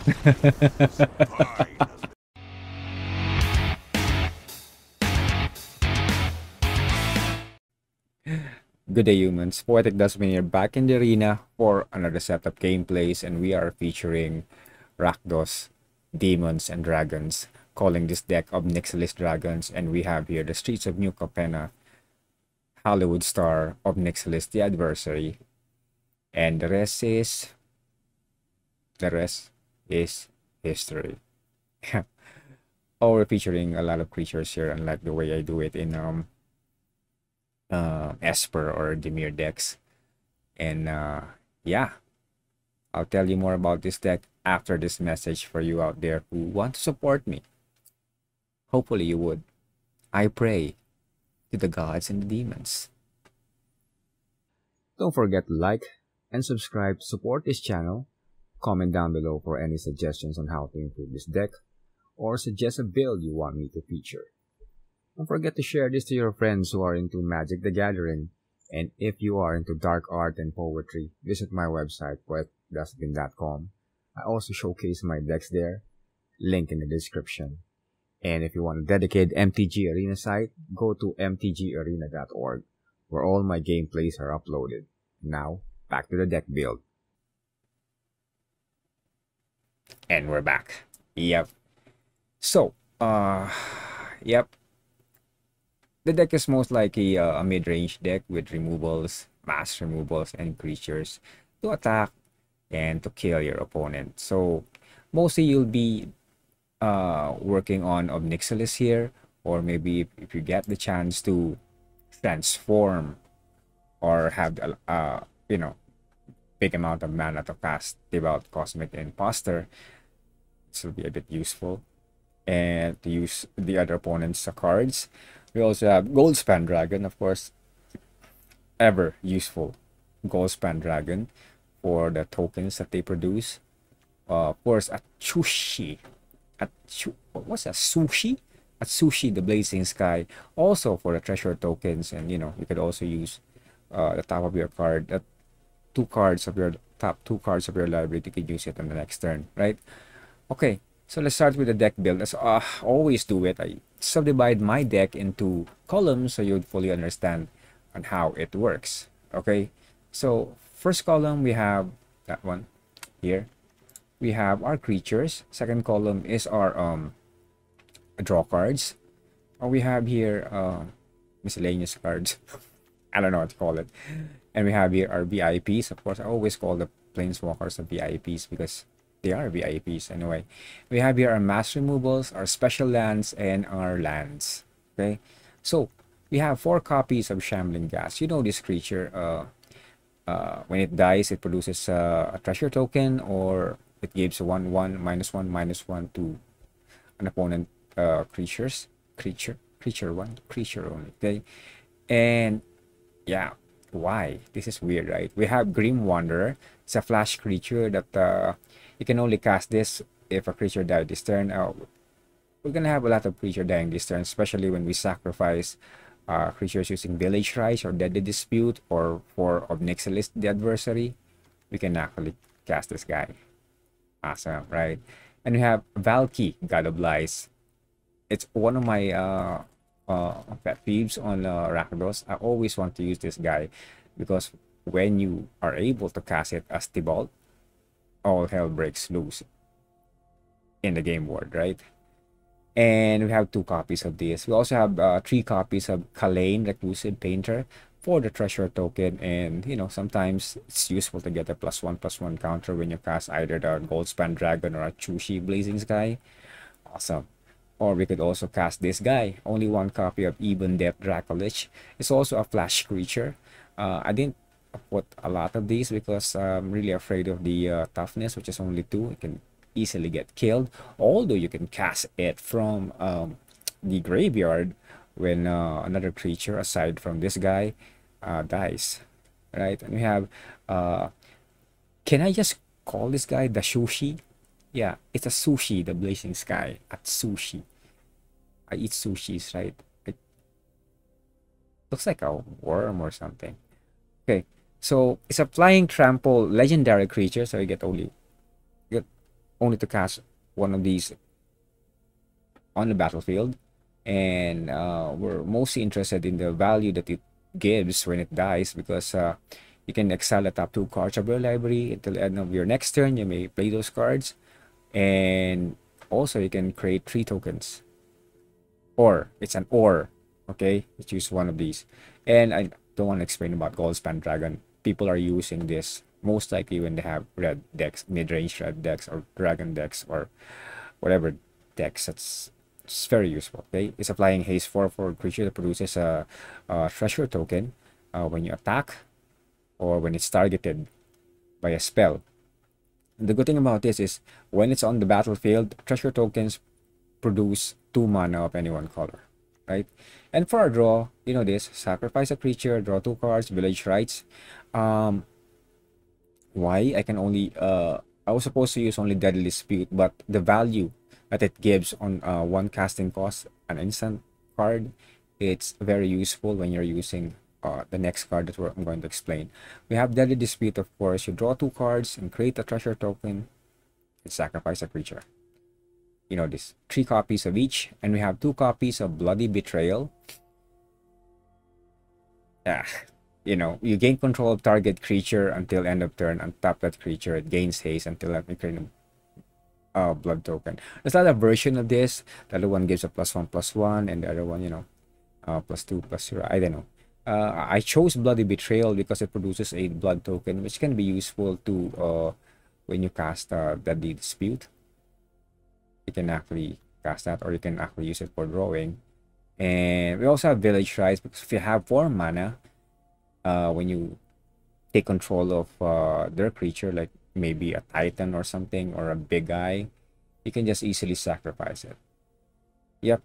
Good day, humans. Poetic Dustman here, back in the arena for another set of gameplays, and we are featuring Rakdos, Demons, and Dragons, calling this deck Ob Nixilis Dragons, and we have here the Streets of New Capenna, Hollywood star, Ob Nixilis the Adversary, and the rest is history. Oh, we're featuring a lot of creatures here, unlike the way I do it in Esper or Dimir decks. And yeah, I'll tell you more about this deck after this message for you out there who want to support me. Hopefully you would. I pray to the gods and the demons. Don't forget to like and subscribe to support this channel. Comment down below for any suggestions on how to improve this deck, or suggest a build you want me to feature. Don't forget to share this to your friends who are into Magic the Gathering. And if you are into dark art and poetry, visit my website, poetdustbin.com. I also showcase my decks there, link in the description. And if you want a dedicated MTG Arena site, go to mtgarena.org, where all my gameplays are uploaded. Now, back to the deck build. And we're back. Yep. So, yep. The deck is most likely a mid-range deck with removals, mass removals, and creatures to attack and to kill your opponent. So, mostly you'll be working on Ob Nixilis here, or maybe if you get the chance to transform or have big amount of mana to cast Tibalt the Cosmic Impostor, this will be a bit useful, and to use the other opponent's cards. We also have Goldspan Dragon, of course, ever useful Goldspan Dragon for the tokens that they produce. Of course, Asushi. What's that? Asushi, the Blazing Sky, also for the treasure tokens, and you could also use the top of your card, top two cards of your library. You could use it on the next turn, right? Okay, so let's start with the deck build. As I always do it, I subdivide my deck into columns so you'd fully understand on how it works. Okay, so first column we have that one here. We have our creatures. Second column is our draw cards. We have here miscellaneous cards. I don't know what to call it. And we have here our VIPs. Of course, I always call the planeswalkers the VIPs because they are VIPs anyway. We have here our mass removals, our special lands, and our lands. Okay, so we have 4 copies of Shambling Ghast. You know this creature. When it dies, it produces a treasure token, or it gives a 1/1 -1/-1 to an opponent creature only. Okay, and yeah, why? This is weird, right? We have Grim Wanderer. It's a flash creature that you can only cast this if a creature died this turn. We're gonna have a lot of creature dying this turn, especially when we sacrifice creatures using Village Rites or Deadly Dispute, or for Ob Nixilis the Adversary. We can actually cast this guy. Awesome, right? And we have Valki, God of Lies. It's one of my pet peeves on Rakdos. I always want to use this guy because when you are able to cast it as Tibalt, all hell breaks loose in the game board, right? And we have 2 copies of this. We also have 3 copies of Kalain, Reclusive Painter, for the treasure token. And sometimes it's useful to get a +1/+1 counter when you cast either the Goldspan Dragon or Asushi Blazing Sky. Awesome. Or we could also cast this guy. Only 1 copy of Ebomdeath Dracolich. It's also a flash creature. I didn't put a lot of these because I'm really afraid of the toughness, which is only 2. It can easily get killed, although you can cast it from the graveyard when another creature aside from this guy dies, right? And we have can I just call this guy the Sushi? Yeah, it's a Sushi, the Blazing Sky. Atsushi. I eat sushis, right? It looks like a worm or something. Okay, so it's a flying trample legendary creature, so you get only to cast one of these on the battlefield, and we're mostly interested in the value that it gives when it dies, because you can exile the top 2 cards of your library until the end of your next turn. You may play those cards, and also you can create 3 tokens, or it's an or. Okay, let's use one of these. And I don't want to explain about Goldspan Dragon. People are using this most likely when they have red decks, mid-range red decks, or dragon decks, or whatever decks. It's very useful. Okay, it's applying haste for a creature that produces a treasure token when you attack or when it's targeted by a spell. And the good thing about this is when it's on the battlefield, treasure tokens produce 2 mana of any one color, right? And for a draw, you know this: sacrifice a creature, draw 2 cards, village rites. Why I can only I was supposed to use only Deadly Dispute, but the value that it gives on 1 casting cost, an instant card, it's very useful when you're using the next card that I'm going to explain. We have Deadly Dispute, of course. You draw 2 cards and create a treasure token and sacrifice a creature. You know this, 3 copies of each, and we have 2 copies of Bloody Betrayal. Yeah, you know, you gain control of target creature until end of turn. Untap that creature, it gains haste until that create a blood token. There's not a version of this. The other one gives a +1/+1, and the other one, you know, +2/+0. I don't know. I chose Bloody Betrayal because it produces a blood token, which can be useful to when you cast Deadly Dispute. You can actually cast that, or you can actually use it for drawing. And we also have Village Rites, because if you have 4 mana, when you take control of their creature, like maybe a Titan or something, or a big guy, you can just easily sacrifice it. Yep.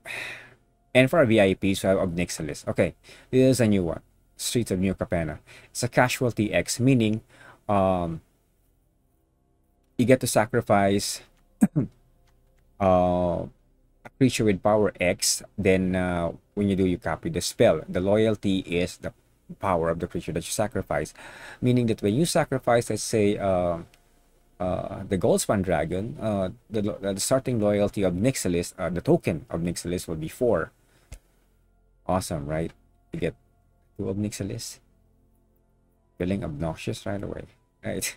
And for our VIPs, we have Ob Nixilis. Okay, this is a new one, Streets of New Capenna. It's a casualty X, meaning you get to sacrifice a creature with power X. Then when you do, you copy the spell. The loyalty is the power of the creature that you sacrifice, meaning that when you sacrifice, let's say the Goldspan Dragon, the starting loyalty of Nixilis, the token of Nixilis, will be 4. Awesome, right? You get 2 of Nixilis. Feeling obnoxious right away, right?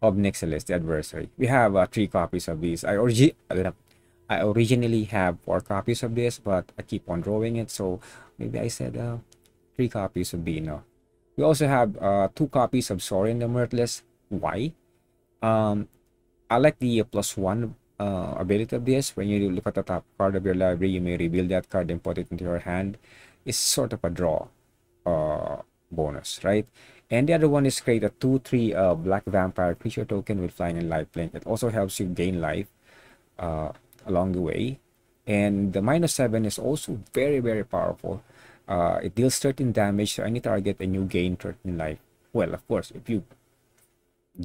Ob Nixilis the Adversary. We have 3 copies of these. I originally have 4 copies of this, but I keep on drawing it, so maybe I said 3 copies would be enough. We also have 2 copies of Sorin the Mirthless. Why? I like the +1 ability of this. When you look at the top card of your library, you may reveal that card and put it into your hand. It's sort of a draw bonus, right? And the other one is create a 2/3 black vampire creature token with flying and lifelink. It also helps you gain life along the way. And the -7 is also very, very powerful. It deals 13 damage to any target and you gain 13 life. Well, of course, if you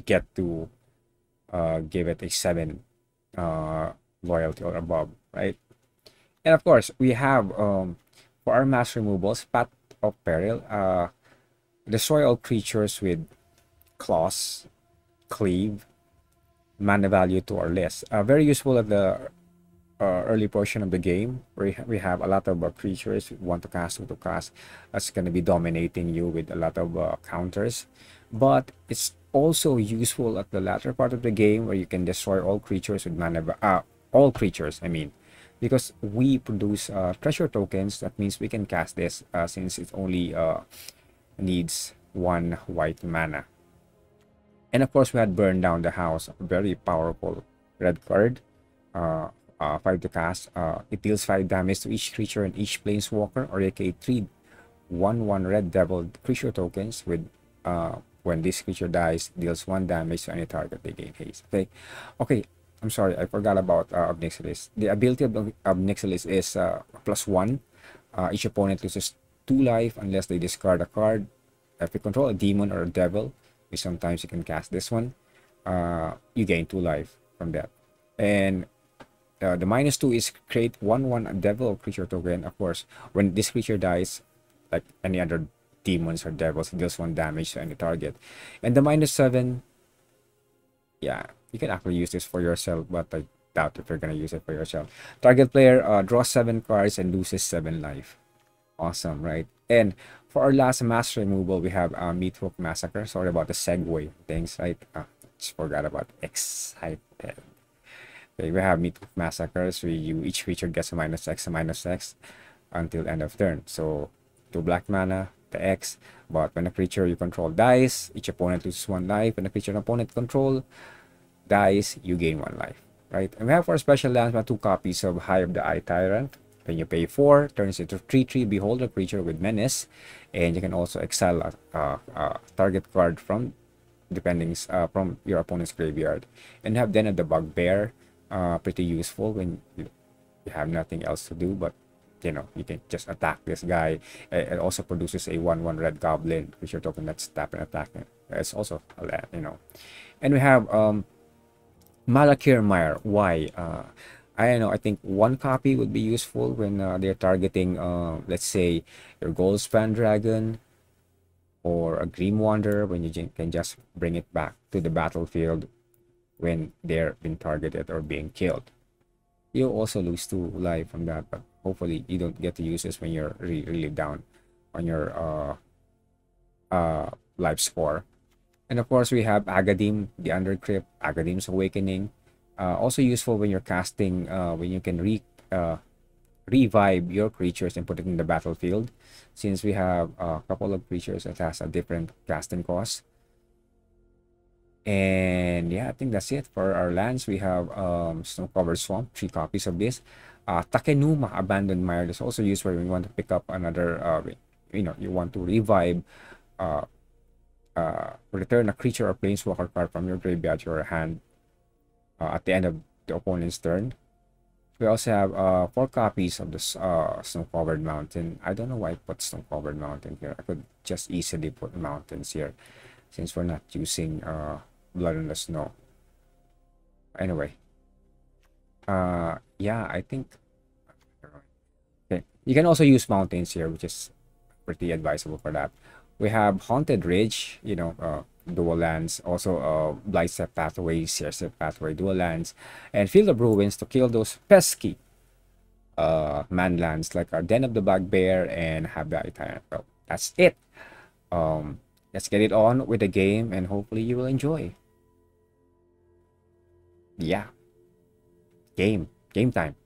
get to give it a 7 loyalty or above, right? And of course, we have for our mass removals, Path of Peril. Destroy all creatures with claws, cleave, mana value 2 or less. Very useful at the early portion of the game, where we have a lot of creatures, 1 to cast, 2 to cast. That's going to be dominating you with a lot of counters. But it's also useful at the latter part of the game, where you can destroy all creatures with mana, all creatures, I mean, because we produce treasure tokens. That means we can cast this since it only needs 1 white mana. And of course, we had Burn Down the House, a very powerful red card. 5 to cast. It deals 5 damage to each creature and each planeswalker, or aka 3 1/1 red devil creature tokens with when this creature dies, deals 1 damage to any target, they gain haste. Okay, I'm sorry, I forgot about Ob Nixilis. The ability of Nixilis is +1. Each opponent loses 2 life unless they discard a card. If you control a demon or a devil, which sometimes you can cast this one, you gain 2 life from that. And the -2 is create 1/1 devil creature token. Of course, when this creature dies, like any other demons or devils, it deals 1 damage to any target. And the -7, yeah, You can actually use this for yourself, but I doubt if you're gonna use it for yourself. Target player draws 7 cards and loses 7 life. Awesome, right? And for our last master removal, we have Meathook Massacre. Sorry about the segue things, right? Just forgot about excited. Okay, we have Meathook Massacre. So each creature gets a -X until end of turn. So 2 black mana, the X. But when a creature you control dies, each opponent loses 1 life. When a creature an opponent control dies, you gain 1 life, right? And we have for special lands 2 copies of Hive the Eye Tyrant. When you pay 4, turns into 3/3 beholder creature with menace, and you can also exile a target card from from your opponent's graveyard. And have then the Bugbear, pretty useful when you have nothing else to do, but you know you can just attack this guy. It also produces a 1/1 red goblin, which you're token that's tap and attack. It's also a land, you know. And we have Malakir Mire. Why? I don't know. I think 1 copy would be useful when they're targeting, let's say, your Goldspan Dragon or a Grim Wanderer, when you can just bring it back to the battlefield when they're being targeted or being killed. You also lose 2 life from that, but hopefully you don't get to use this when you're really down on your life score. And of course, we have Agadeem, the Undercrypt, Agadeem's Awakening. Also useful when you're casting, when you can revive your creatures and put it in the battlefield, since we have a couple of creatures that has a different casting cost. And yeah, I think that's it for our lands. We have Snow-Covered Swamp, 3 copies of this. Takenuma, Abandoned Mire. This also used where we want to pick up another, you know, you want to revive, return a creature or planeswalker card from your graveyard to your hand at the end of the opponent's turn. We also have 4 copies of the Snow-Covered Mountain. I don't know why I put Snow-Covered Mountain here. I could just easily put mountains here, since we're not using Blood in the Snow. Anyway, yeah, I think, okay, you can also use mountains here, which is pretty advisable for that. We have Haunted Ridge, you know, dual lands. Also Blightstep Pathway, Searstep Pathway, dual lands. And Field of Ruins to kill those pesky man lands like our Den of the Bugbear and have the Eye Tyrant. Well, that's it. Let's get it on with the game, and hopefully you will enjoy. Yeah, game time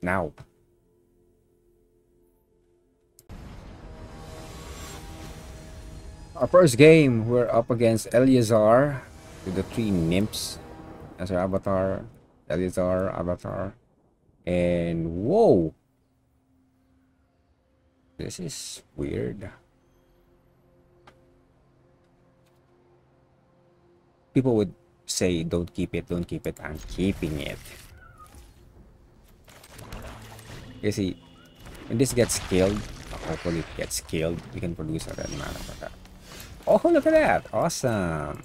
now. Our first game, we're up against Eleazar with the 3 nymphs as our avatar. Eleazar, avatar. And whoa! This is weird. People would say, don't keep it, don't keep it. I'm keeping it. You see, when this gets killed, hopefully it gets killed, we can produce a red mana for that. Oh, look at that! Awesome!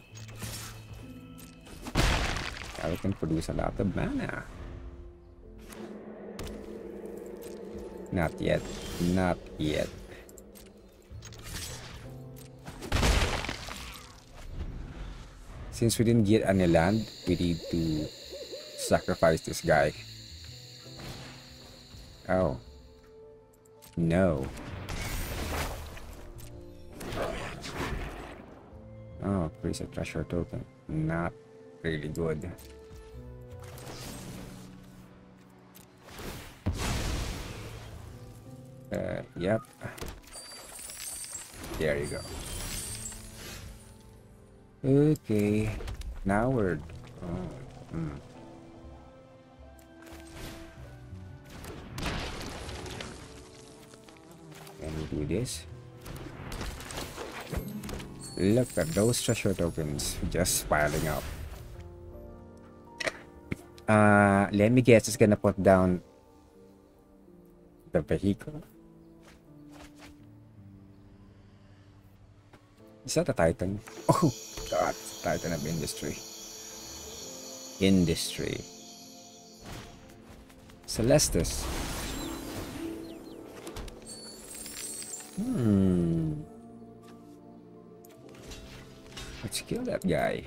Now we can produce a lot of mana. Not yet. Not yet. Since we didn't get any land, we need to sacrifice this guy. Oh. No. Oh, create a treasure token. Not really good. Yep. There you go. Okay. Now we're... Can we do this? Look at those treasure tokens just piling up. Let me guess, it's gonna put down the vehicle. Is that a Titan? Oh god, Titan of Industry. Celestis. Let's kill that guy.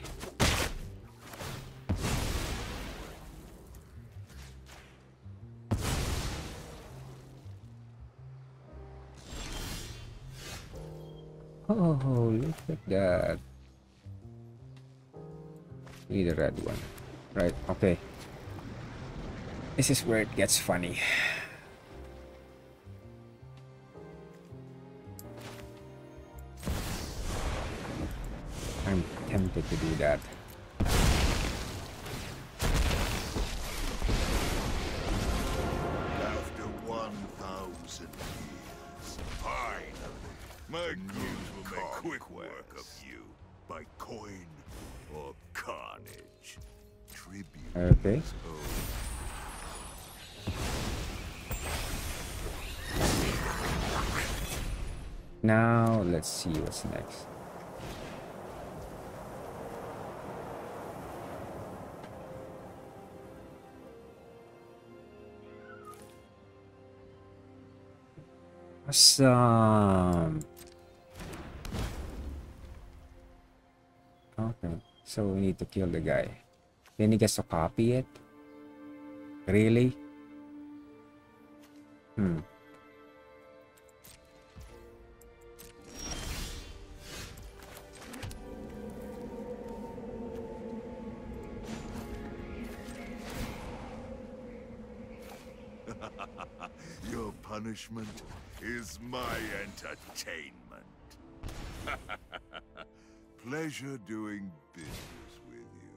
Oh, look at that. We need a red one. Right, okay. This is where it gets funny. I'm tempted to do that. After 1,000 years, finally, my crews will make quick work of you by coin or carnage. Tribute Okay. is owed. Now let's see what's next. Awesome. Okay, so we need to kill the guy. Then he gets to copy it? Really? Your punishment is my entertainment. Pleasure doing business with you.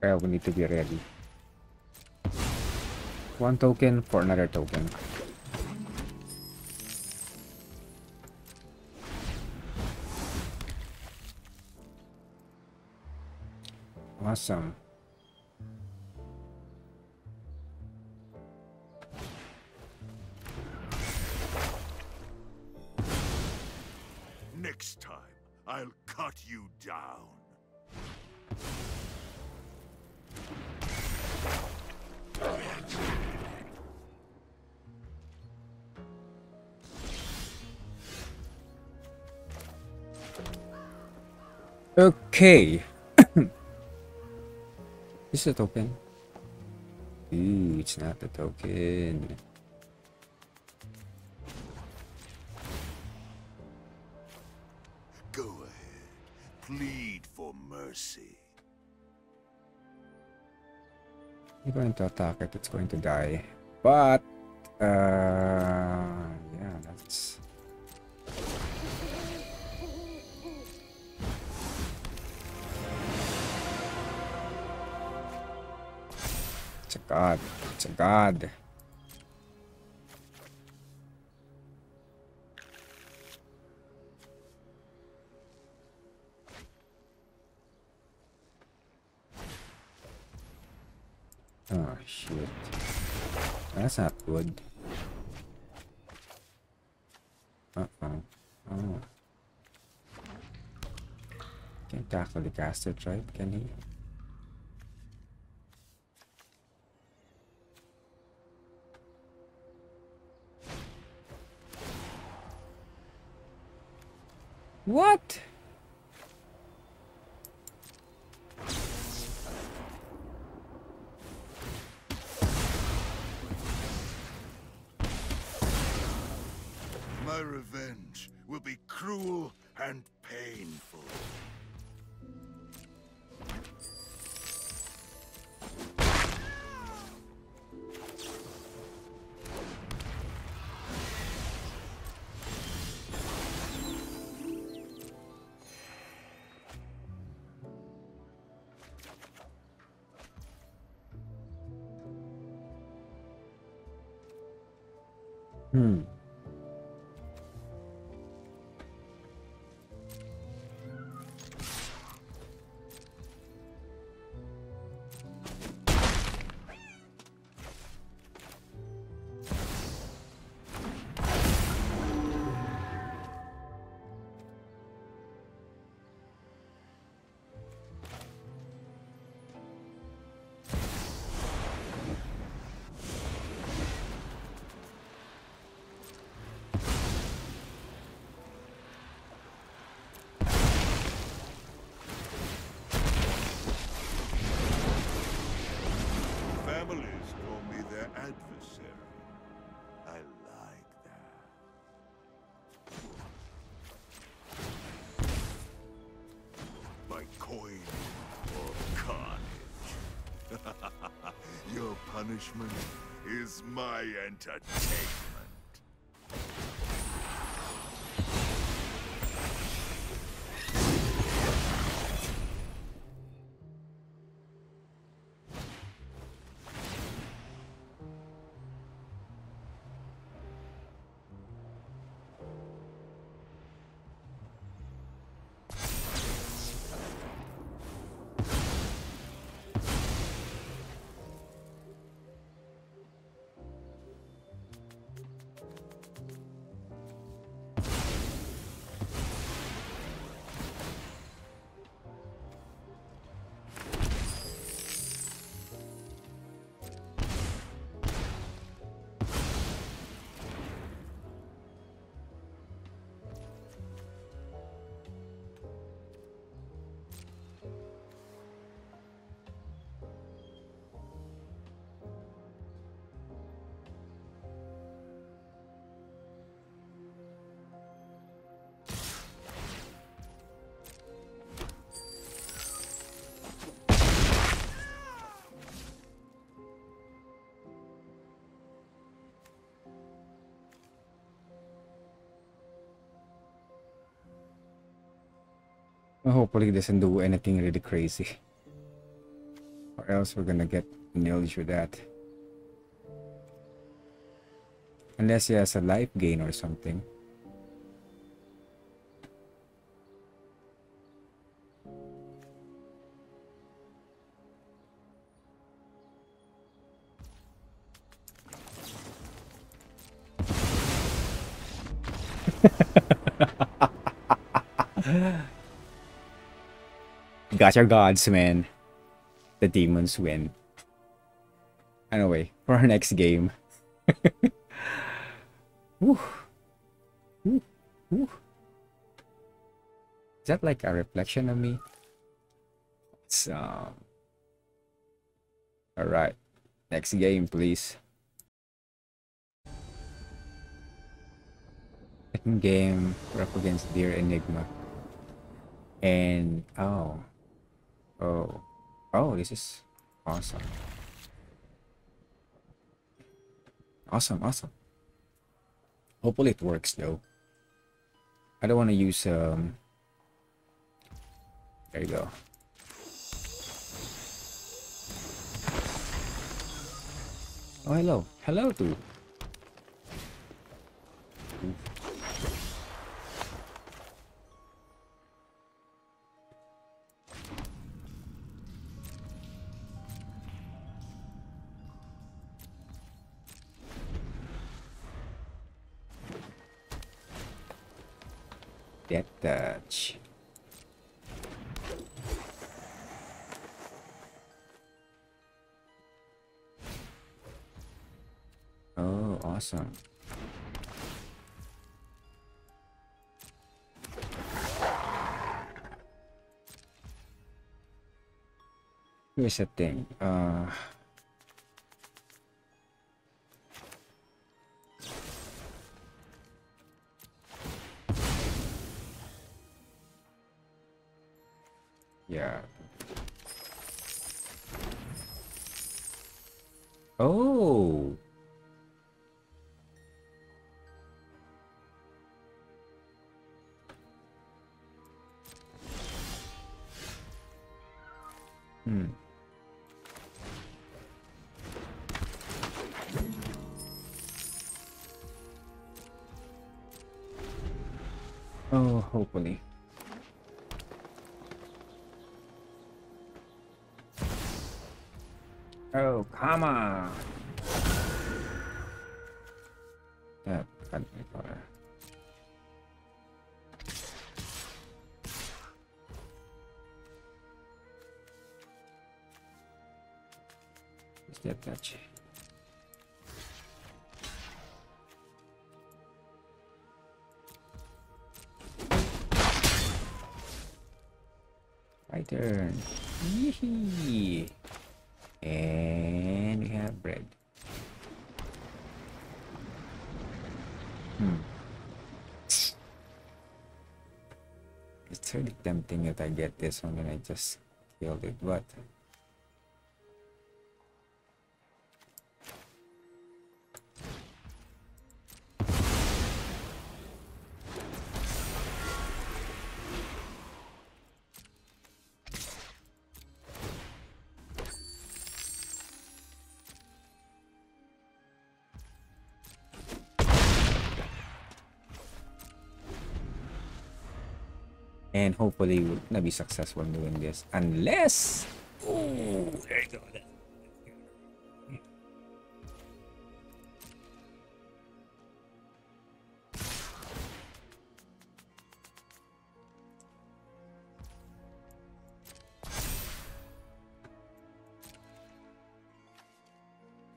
Well, we need to be ready. One token for another token. Awesome. Next time, I'll cut you down. Okay. Is it a token? Ooh, it's not a token. Go ahead. Plead for mercy. You're going to attack it, it's going to die. But, yeah, that's... It's a god. It's a god. Oh, shit. That's not good. Uh-oh. Oh. Can't tackle the caster, right? Can he? What? My revenge will be cruel and painful. families call me their adversary. I like that. My coin or carnage. Your punishment is my entertainment. Hopefully it doesn't do anything really crazy. Or else we're gonna get nilled with that. Unless he has a life gain or something. Got your gods, man. The demons win. Anyway, for our next game. Woo. Woo. Woo. Is that like a reflection of me? Alright. Next game, please. Second game, we're up against Dear Enigma. And oh, this is awesome. Awesome. Hopefully it works though. I don't want to use there you go. Oh, hello dude. Death touch. Oh, awesome. Here's the thing. Yeah. Oh. Oh, hopefully. Oh, come on. That can't be better. Is that touch? My turn. Yee-hee. And we It's really tempting if I get this one and I just killed it, but and hopefully we're gonna be successful in doing this, unless oh, there you go.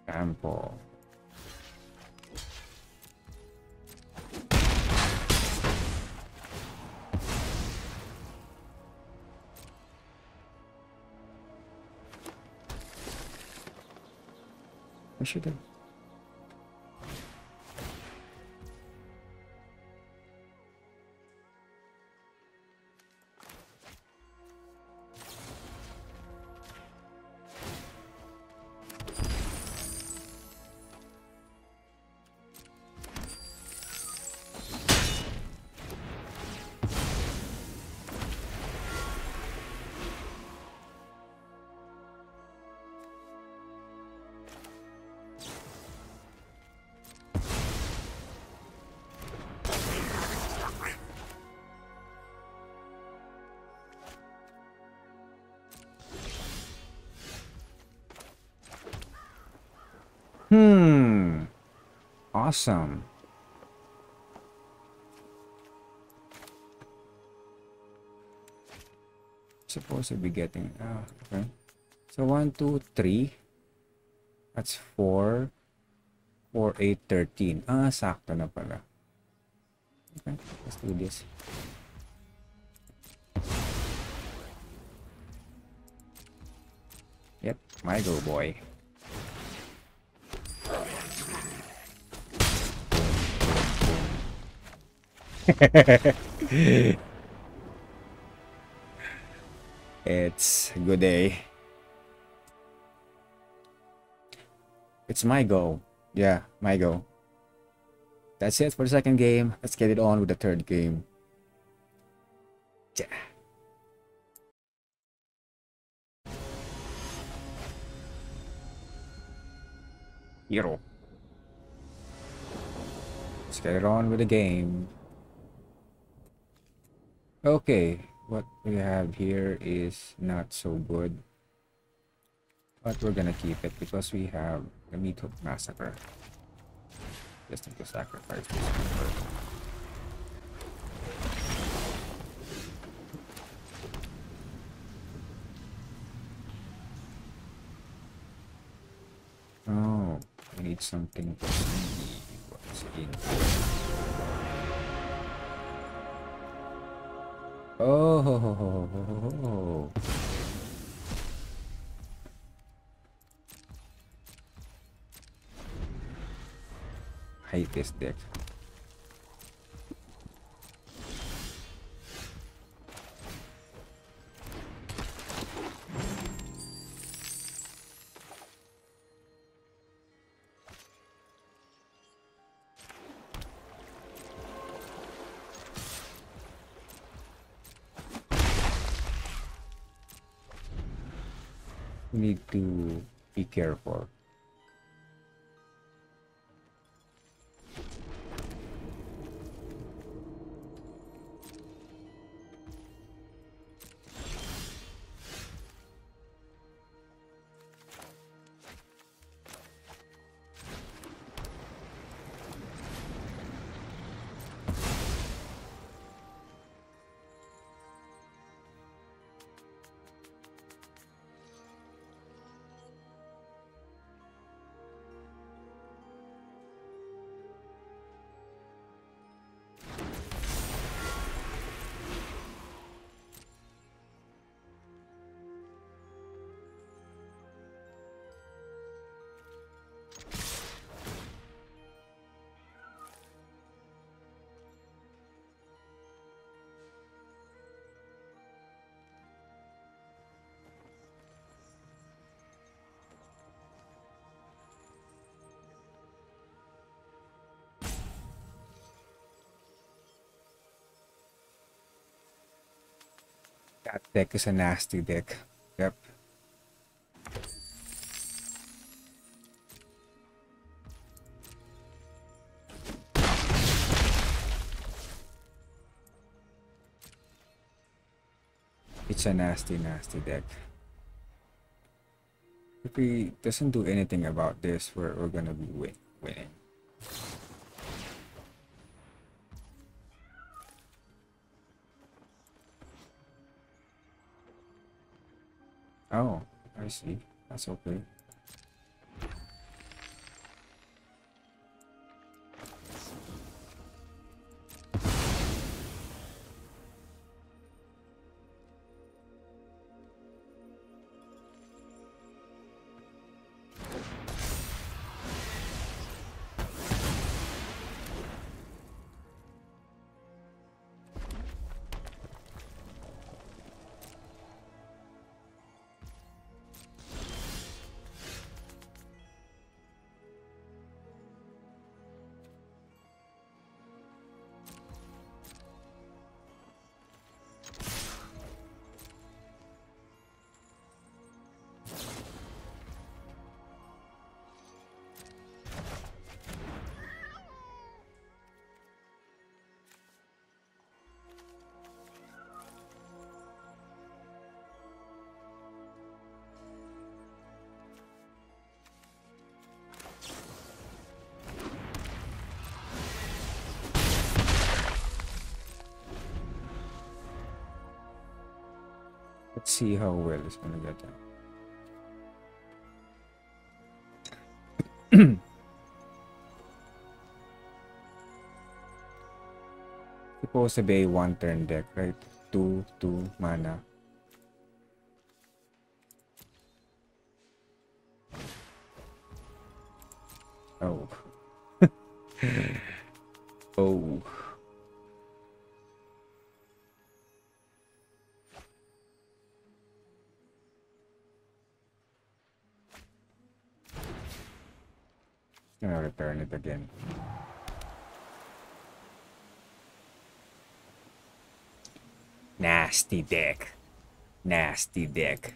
Trample. I should have. Awesome. Supposed to be getting okay. So 1, 2, 3. That's 4. 4, 8, 13. Sakto na pala. Okay, let's do this. Yep, my go boy. It's a good day. It's my go. Yeah, my go. That's it for the second game. Let's get it on with the third game. Yeah. Hero. Let's get it on with the game. Okay, what we have here is not so good, but we're gonna keep it because we have the Meathook Massacre. Just need to sacrifice this one first. Oh, we need something to see what's in here. Oh, I hate this deck. Need to be careful. That deck is a nasty deck. Yep. It's a nasty, nasty deck. If he doesn't do anything about this, we're gonna be winning. Oh, I see. That's okay. Let's see how well it's gonna get done. Supposed to be a one turn deck, right? 2 mana. Oh. Oh. Gonna return it again. Nasty deck. Nasty deck.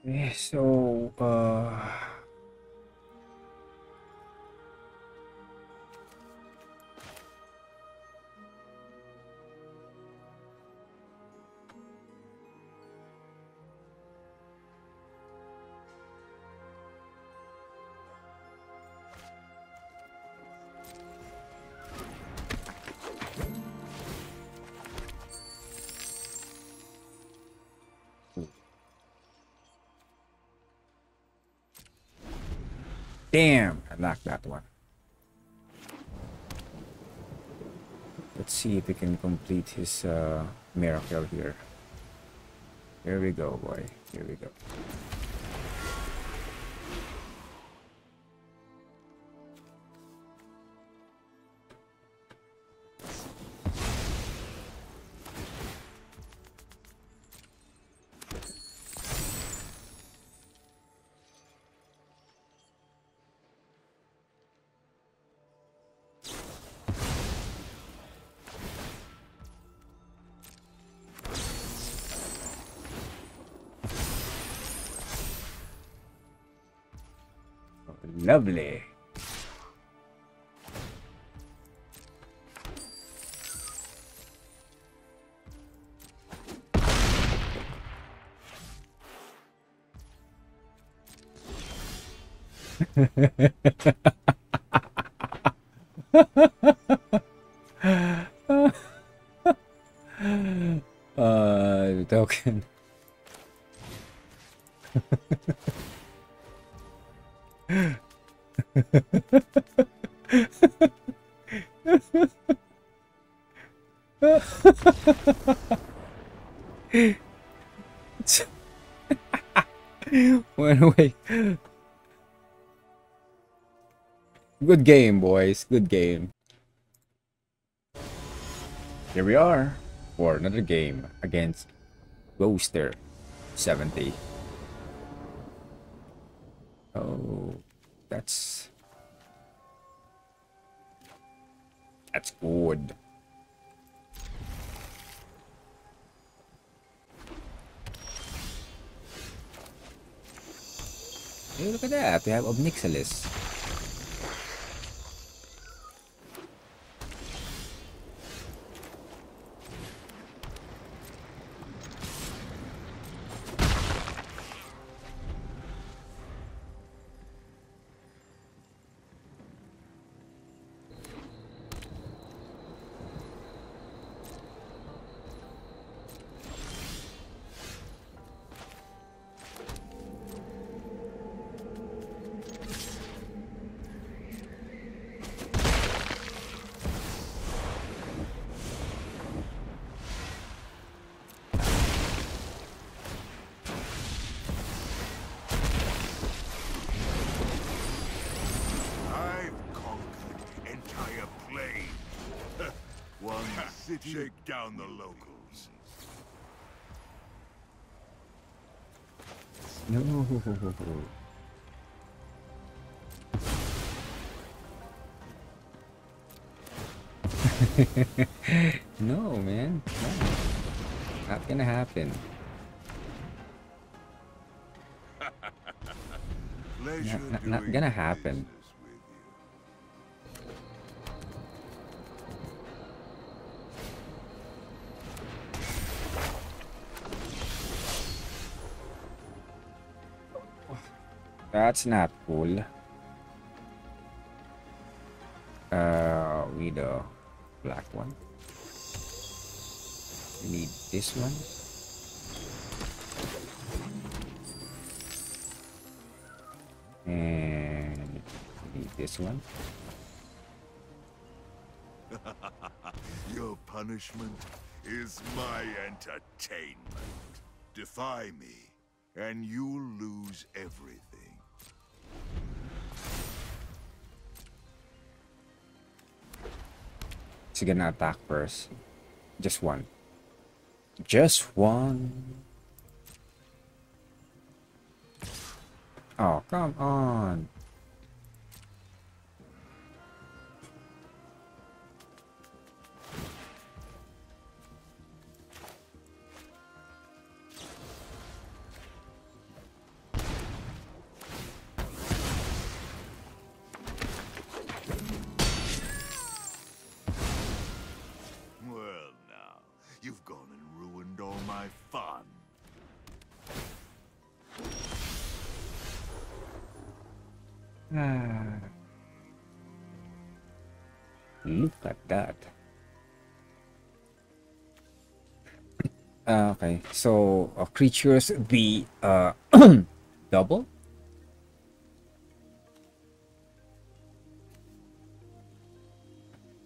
Yeah, so damn, I locked that one. Let's see if we can complete his miracle here. Here we go, boy. Here we go. Lovely. Token. Went away. Good game, boys. Good game. Here we are for another game against Ghoster 70. Oh, that's good. Hey, look at that. We have Ob Nixilis. Shake down the locals. No. No, man. No. Not gonna happen. Not gonna happen. That's not cool. We the black one. We need this one. And we need this one. Your punishment is my entertainment. Defy me, and you'll lose everything. Is he gonna attack first? Just one. Just one. Oh, come on. You've gone and ruined all my fun. Look at that. Okay, so creatures the double.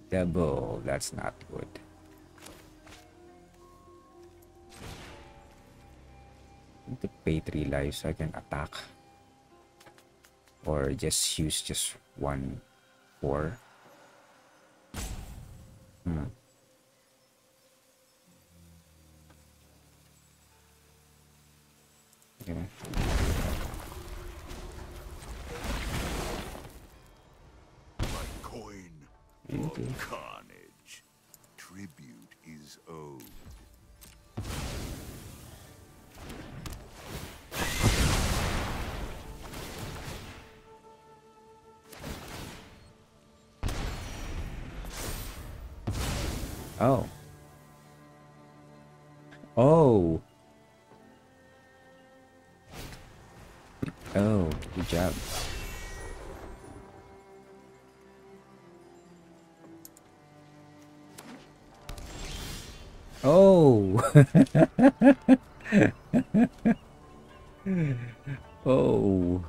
Double. That's not good. I need to pay 3 lives so I can attack, or just use just 1 4. Okay. My coin of carnage. Tribute is owed. Oh. Oh. Oh, good job. Oh. Oh.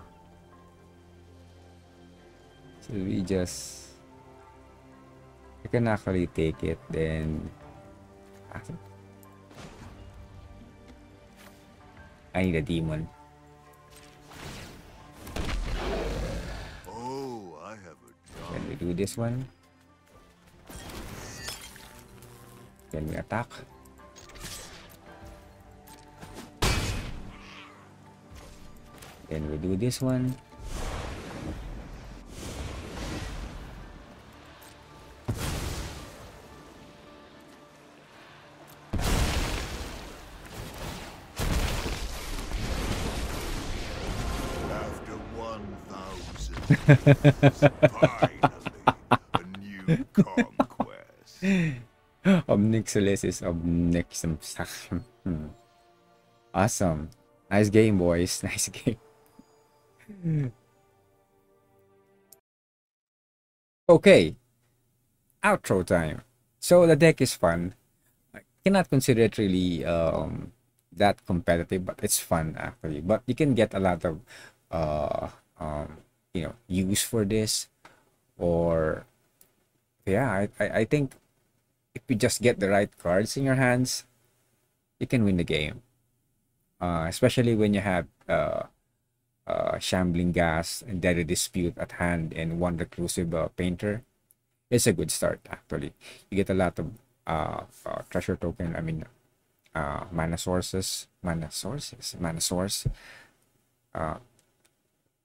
So we just... I can actually take it, then... I need a demon. Oh, I have a job. Can we do this one? Can we attack? Then we do this one. After 1,000 years, finally, a new conquest. Ob Nixilis is Ob Nixilis. Awesome. Nice game, boys. Nice game. Okay. Outro time. So the deck is fun. I cannot consider it really that competitive, but it's fun actually. But you can get a lot of uh use for this, or yeah, I think if you just get the right cards in your hands, you can win the game. Especially when you have Shambling Ghast and Deadly Dispute at hand and one Reclusive Painter. It's a good start actually. You get a lot of treasure token. I mean, mana source.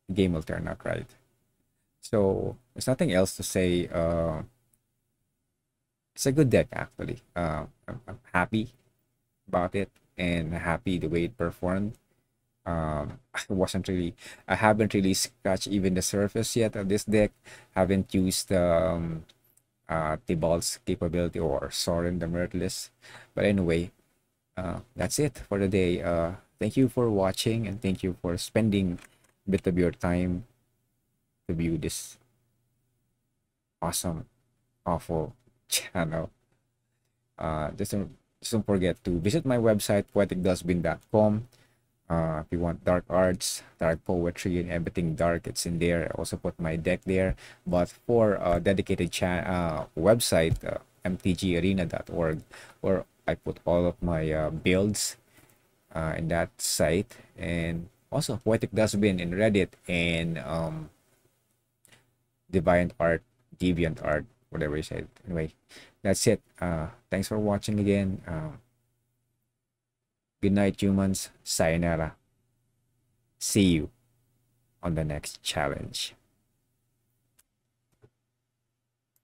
Game will turn out right. So there's nothing else to say. It's a good deck actually. I'm happy about it and happy the way it performed. I haven't really scratched even the surface yet of this deck. Haven't used Tibalt's capability or Sorin the Mirthless. But anyway, that's it for the day. Thank you for watching and thank you for spending a bit of your time to view this awesome, awful channel. Just don't forget to visit my website, poeticdustbin.com. If you want dark arts, dark poetry, and everything dark, it's in there. I also put my deck there. But for a dedicated website, mtgarena.org, where I put all of my builds in that site, and also Poetic Dustbin in Reddit, and Deviant Art, Deviant Art, whatever you said. Anyway, that's it. Thanks for watching again. Good night, humans. Sayonara. See you on the next challenge.